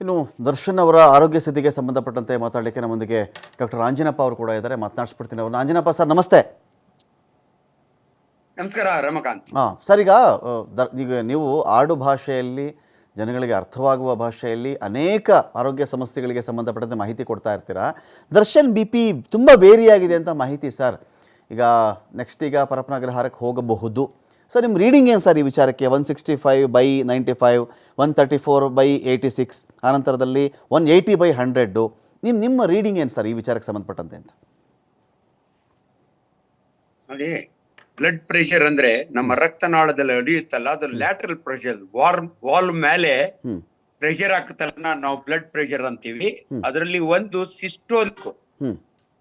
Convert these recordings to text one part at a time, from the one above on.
ಇನ್ನು ದರ್ಶನ್ ಅವರ ಆರೋಗ್ಯ ಸ್ಥಿತಿಗೆ ಸಂಬಂಧಪಟ್ಟಂತೆ ಮಾತಾಡಲಿಕ್ಕೆ ನಮ್ಮೊಂದಿಗೆ ಡಾಕ್ಟರ್ ಆಂಜನಪ್ಪ ಅವರು ಕೂಡ ಇದ್ದಾರೆ. ಮಾತನಾಡಿಸ್ಬಿಡ್ತೀನಿ ಅವ್ರನ್ನ. ಆಂಜನಪ್ಪ ಸರ್ ನಮಸ್ತೆ. ನಮಸ್ಕಾರ ರಮಕಾಂತ್. ಸರ್, ಈಗ ನೀವು ಆಡು ಭಾಷೆಯಲ್ಲಿ ಜನಗಳಿಗೆ ಅರ್ಥವಾಗುವ ಭಾಷೆಯಲ್ಲಿ ಅನೇಕ ಆರೋಗ್ಯ ಸಮಸ್ಯೆಗಳಿಗೆ ಸಂಬಂಧಪಟ್ಟಂತೆ ಮಾಹಿತಿ ಕೊಡ್ತಾ ಇರ್ತೀರಾ. ದರ್ಶನ್ BP ತುಂಬ ವೇರಿಯಾಗಿದೆ ಅಂತ ಮಾಹಿತಿ ಸರ್. ಈಗ ನೆಕ್ಸ್ಟ್ ಪರಪ್ಪನಗ್ರಹಾರಕ್ಕೆ ಹೋಗಬಹುದು ಸರ್. ನಿಮ್ಮ ರೀಡಿಂಗ್ ಏನು ಸರ್ ಈ ವಿಚಾರಕ್ಕೆ? 165/95, 134/86, ಆನಂತರದಲ್ಲಿ 180/100. ನಿಮ್ಮ ರೀಡಿಂಗ್ ಏನು ಸರ್ ಈ ವಿಚಾರಕ್ಕೆ ಸಂಬಂಧಪಟ್ಟಂತೆ ಅಂತ? ನೋಡಿ, ಬ್ಲಡ್ ಪ್ರೆಷರ್ ಅಂದ್ರೆ ನಮ್ಮ ರಕ್ತನಾಳದಲ್ಲಿ ಅಡಿಯುತ್ತಲ್ಲ, ಅದು ಲ್ಯಾಟ್ರಲ್ ಪ್ರೆಷರ್, ವಾಲ್ ಮೇಲೆ ಪ್ರೆಷರ್ ಹಾಕುತ್ತಲ್ಲ, ನಾವು ಬ್ಲಡ್ ಪ್ರೆಷರ್ ಅಂತೀವಿ. ಅದರಲ್ಲಿ ಒಂದು ಸಿಸ್ಟೋಲಿಕ್,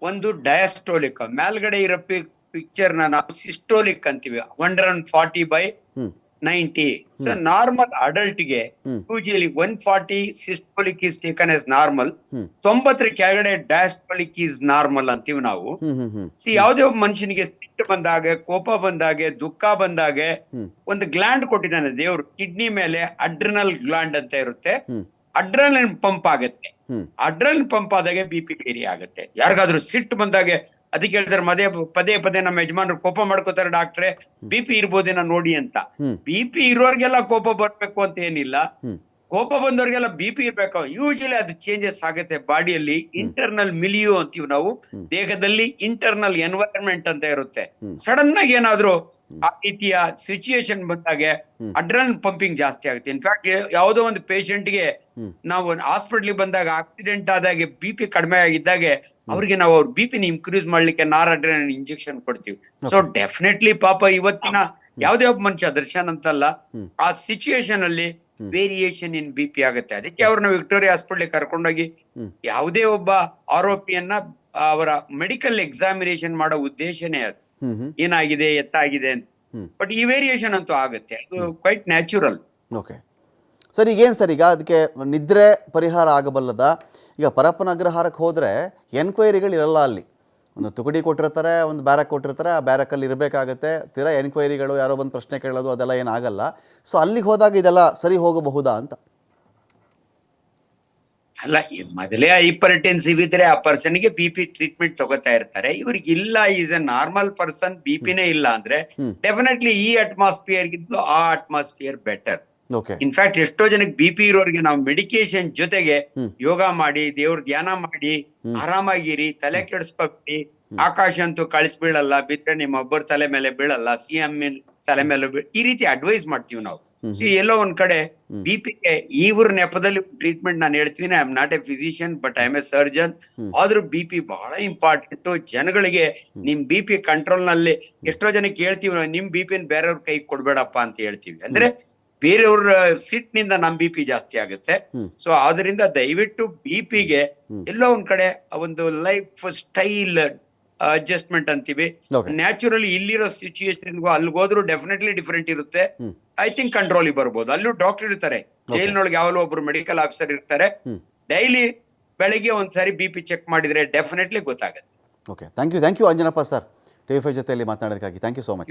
ಒಂದು ಡಯಾಸ್ಟೋಲಿಕ್. ಮೇಲ್ಗಡೆ ಇರೋ ಪಿಕ್ಚರ್ ನಾವು ಸಿಸ್ಟೋಲಿಕ್ ಅಂತೀವಿ, 140/90. ಸೊ ನಾರ್ಮಲ್ ಅಡಲ್ಟ್ ಗೆ usually 140 systolic is taken as normal. 90 ಕೆಳಗಡೆ ಡಯಾಸ್ಟೋಲಿಕ್ ಈಸ್ ನಾರ್ಮಲ್ ಅಂತೀವಿ ನಾವು. ಯಾವುದೇ ಒಬ್ಬ ಮನುಷ್ಯನಿಗೆ ಸಿಟ್ಟು ಬಂದಾಗೆ, ಕೋಪ ಬಂದಾಗೆ, ದುಃಖ ಬಂದಾಗೆ ಒಂದು ಗ್ಲ್ಯಾಂಡ್ ಕೊಟ್ಟಿದ್ದಾನೆ ದೇವ್ರು ಕಿಡ್ನಿ ಮೇಲೆ, ಅಡ್ರಿನಲ್ ಗ್ಲ್ಯಾಂಡ್ ಅಂತ ಇರುತ್ತೆ. ಅಡ್ರಿನಲ್ ಪಂಪ್ ಆಗುತ್ತೆ. ಅಡ್ರಿನಲ್ ಪಂಪ್ ಆದಾಗೆ BP ವೇರಿ ಆಗುತ್ತೆ. ಯಾರಿಗಾದ್ರೂ ಸಿಟ್ಟು ಬಂದಾಗೆ, ಅದಕ್ಕೆ ಹೇಳಿದ್ರೆ ಪದೇ ಪದೇ ನಮ್ಮ ಯಜಮಾನರು ಕೋಪ ಮಾಡ್ಕೋತಾರೆ, ಡಾಕ್ಟ್ರೆ BP ಇರ್ಬೋದೇನೋ ನೋಡಿ ಅಂತ. BP ಇರೋರ್ಗೆಲ್ಲ ಕೋಪ ಬರ್ಬೇಕು ಅಂತ ಏನಿಲ್ಲ, ಕೋಪ ಬಂದವ್ರಿಗೆಲ್ಲ BP ಇರ್ಬೇಕು. ಯೂಶಲಿ ಅದು ಚೇಂಜಸ್ ಆಗುತ್ತೆ ಬಾಡಿಯಲ್ಲಿ. ಇಂಟರ್ನಲ್ ಮಿಲಿಯೋ ಅಂತೀವಿ ನಾವು, ದೇಹದಲ್ಲಿ ಇಂಟರ್ನಲ್ ಎನ್ವೈರನ್ಮೆಂಟ್ ಅಂತ ಇರುತ್ತೆ. ಸಡನ್ ಆಗಿ ಏನಾದ್ರು ಆ ರೀತಿಯ ಸಿಚುಯೇಷನ್ ಬಂದಾಗೆ ಅಡ್ರಿನಲ್ ಪಂಪಿಂಗ್ ಜಾಸ್ತಿ ಆಗುತ್ತೆ. ಇನ್ಫ್ಯಾಕ್ಟ್ ಯಾವುದೋ ಒಂದು ಪೇಷಂಟ್ಗೆ ನಾವು ಹಾಸ್ಪಿಟ್ಲಿಗೆ ಬಂದಾಗ ಆಕ್ಸಿಡೆಂಟ್ ಆದಾಗೆ BP ಕಡಿಮೆ ಆಗಿದ್ದಾಗೆ ಅವ್ರಿಗೆ ನಾವು ಅವ್ರ BP ಇನ್ಕ್ರೀಸ್ ಮಾಡ್ಲಿಕ್ಕೆ ನಾರಡ್ರಿನಲ್ ಇಂಜೆಕ್ಷನ್ ಕೊಡ್ತೀವಿ. ಸೊ ಡೆಫಿನೆಟ್ಲಿ ಪಾಪ ಇವತ್ತಿನ ಯಾವುದೇ ಒಬ್ಬ ಮನುಷ್ಯ, ದರ್ಶನ್ ಅಂತಲ್ಲ, ಆ ಸಿಚುಯೇಷನ್ ಅಲ್ಲಿ ವೇರಿಯೇಷನ್ ಇನ್ BP ಆಗುತ್ತೆ. ಅದಕ್ಕೆ ಅವ್ರನ್ನ ವಿಕ್ಟೋರಿಯಾ ಹಾಸ್ಪಿಟ್ಲಿಗೆ ಕರ್ಕೊಂಡೋಗಿ ಯಾವುದೇ ಒಬ್ಬ ಆರೋಪಿಯನ್ನ ಅವರ ಮೆಡಿಕಲ್ ಎಕ್ಸಾಮಿನೇಷನ್ ಮಾಡೋ ಉದ್ದೇಶನೇ ಅದು, ಏನಾಗಿದೆ ಎತ್ತಾಗಿದೆ ಅಂತ. ಬಟ್ ಈ ವೇರಿಯೇಷನ್ ಅಂತೂ ಆಗುತ್ತೆ, ಅದು ಕ್ವೈಟ್ ನ್ಯಾಚುರಲ್. ಓಕೆ ಸರ್, ಈಗೇನು ಸರ್, ಈಗ ಅದಕ್ಕೆ ನಿದ್ರೆ ಪರಿಹಾರ ಆಗಬಲ್ಲದ? ಈಗ ಪರಪ್ಪನಗ್ರಹಾರಕ್ಕೆ ಹೋದರೆ ಎನ್ಕ್ವೈರಿಗಳು ಇರಲ್ಲ. ಅಲ್ಲಿ ಒಂದು ತುಕಡಿ ಕೊಟ್ಟಿರ್ತಾರೆ, ಒಂದು ಬ್ಯಾರಕ್ ಕೊಟ್ಟಿರ್ತಾರೆ, ಆ ಬ್ಯಾರಕಲ್ಲಿ ಇರಬೇಕಾಗತ್ತೆ. ತೀರಾ ಎನ್ಕ್ವೈರಿಗಳು, ಯಾರೋ ಬಂದು ಪ್ರಶ್ನೆ ಕೇಳೋದು ಅದೆಲ್ಲ ಏನಾಗಲ್ಲ. ಸೊ ಅಲ್ಲಿಗೆ ಹೋದಾಗ ಇದೆಲ್ಲ ಸರಿ ಹೋಗಬಹುದಾ ಅಂತ? ಅಲ್ಲ, ಮೊದಲೇ ಹೈಪರ್ಟೆನ್ಸಿವ್ ಇದ್ರೆ ಆ ಪರ್ಸನ್ಗೆ BP ಟ್ರೀಟ್ಮೆಂಟ್ ತಗೋತಾ ಇರ್ತಾರೆ. ಇವ್ರಿಗೆ ಇಲ್ಲ, ಈಸ್ ಎ ನಾರ್ಮಲ್ ಪರ್ಸನ್, BPನೇ ಇಲ್ಲ ಅಂದ್ರೆ ಡೆಫಿನೆಟ್ಲಿ ಈ ಅಟ್ಮಾಸ್ಫಿಯರ್ ಗಿಂತ ಆ ಅಟ್ಮಾಸ್ಫಿಯರ್ ಬೆಟರ್. ಇನ್ಫ್ಯಾಕ್ಟ್ ಎಷ್ಟೋ ಜನಕ್ಕೆ BP ಇರೋರಿಗೆ ನಾವು ಮೆಡಿಕೇಶನ್ ಜೊತೆಗೆ ಯೋಗ ಮಾಡಿ, ದೇವ್ರ ಧ್ಯಾನ ಮಾಡಿ, ಆರಾಮಾಗಿರಿ, ತಲೆ ಕೆಡಿಸ್ಕೊಬಿಡಿ, ಆಕಾಶ ಅಂತೂ ಕಳಿಸ್ ಬೀಳಲ್ಲ, ಬಿದ್ರೆ ನಿಮ್ಮ ಒಬ್ಬರ ತಲೆ ಮೇಲೆ ಬೀಳಲ್ಲ, CM ತಲೆ ಮೇಲೆ ಈ ರೀತಿ ಅಡ್ವೈಸ್ ಮಾಡ್ತೀವಿ ನಾವು. ಎಲ್ಲೋ ಒಂದ್ ಕಡೆ BPಗೆ ಇವ್ರ ನೆಪದಲ್ಲಿ ಟ್ರೀಟ್ಮೆಂಟ್ ನಾನು ಹೇಳ್ತೀನಿ. I am not A physician, but I am A surgeon. ಆದ್ರೂ BP ಬಹಳ ಇಂಪಾರ್ಟೆಂಟ್. ಜನಗಳಿಗೆ ನಿಮ್ BP ಕಂಟ್ರೋಲ್ ನಲ್ಲಿ, ಎಷ್ಟೋ ಜನಕ್ಕೆ ಹೇಳ್ತೀವಿ, ನಿಮ್ BP ಬೇರೆಯವ್ರ ಕೈ ಕೊಡ್ಬೇಡಪ್ಪ ಅಂತ ಹೇಳ್ತೀವಿ. ಅಂದ್ರೆ ಬೇರೆಯವ್ರ ಸಿಟ್ನಿಂದ ನಮ್ BP ಜಾಸ್ತಿ ಆಗುತ್ತೆ. ಸೊ ಆದ್ರಿಂದ ದಯವಿಟ್ಟು BPಗೆ ಎಲ್ಲೋ ಒಂದ್ ಕಡೆ ಒಂದು ಲೈಫ್ ಸ್ಟೈಲ್ ಅಡ್ಜಸ್ಟ್ಮೆಂಟ್ ಅಂತೀವಿ. ನ್ಯಾಚುರಲಿ ಇಲ್ಲಿರೋ ಸಿಚುಯೇಷನ್ಗೂ ಅಲ್ಲಿಗೋದ್ರೂ ಡೆಫಿನೆಟ್ಲಿ ಡಿಫರೆಂಟ್ ಇರುತ್ತೆ. ಐ ಥಿಂಕ್ ಕಂಟ್ರೋಲಿಗೆ ಬರ್ಬೋದು. ಅಲ್ಲೂ ಡಾಕ್ಟರ್ ಇರ್ತಾರೆ, ಜೈಲಿನೊಳಗೆ ಯಾವಾಗಲೂ ಒಬ್ರು ಮೆಡಿಕಲ್ ಆಫೀಸರ್ ಇರ್ತಾರೆ. ಡೈಲಿ ಬೆಳಗ್ಗೆ ಒಂದ್ಸಾರಿ BP ಚೆಕ್ ಮಾಡಿದ್ರೆ ಡೆಫಿನೆಟ್ಲಿ ಗೊತ್ತಾಗುತ್ತೆ. Okay, thank you Anjanappa sir, TV5 ಜೊತೆಯಲ್ಲಿ ಮಾತನಾಡೋದಕ್ಕಾಗಿ ಥ್ಯಾಂಕ್ ಯು ಸೋ ಮಚ್.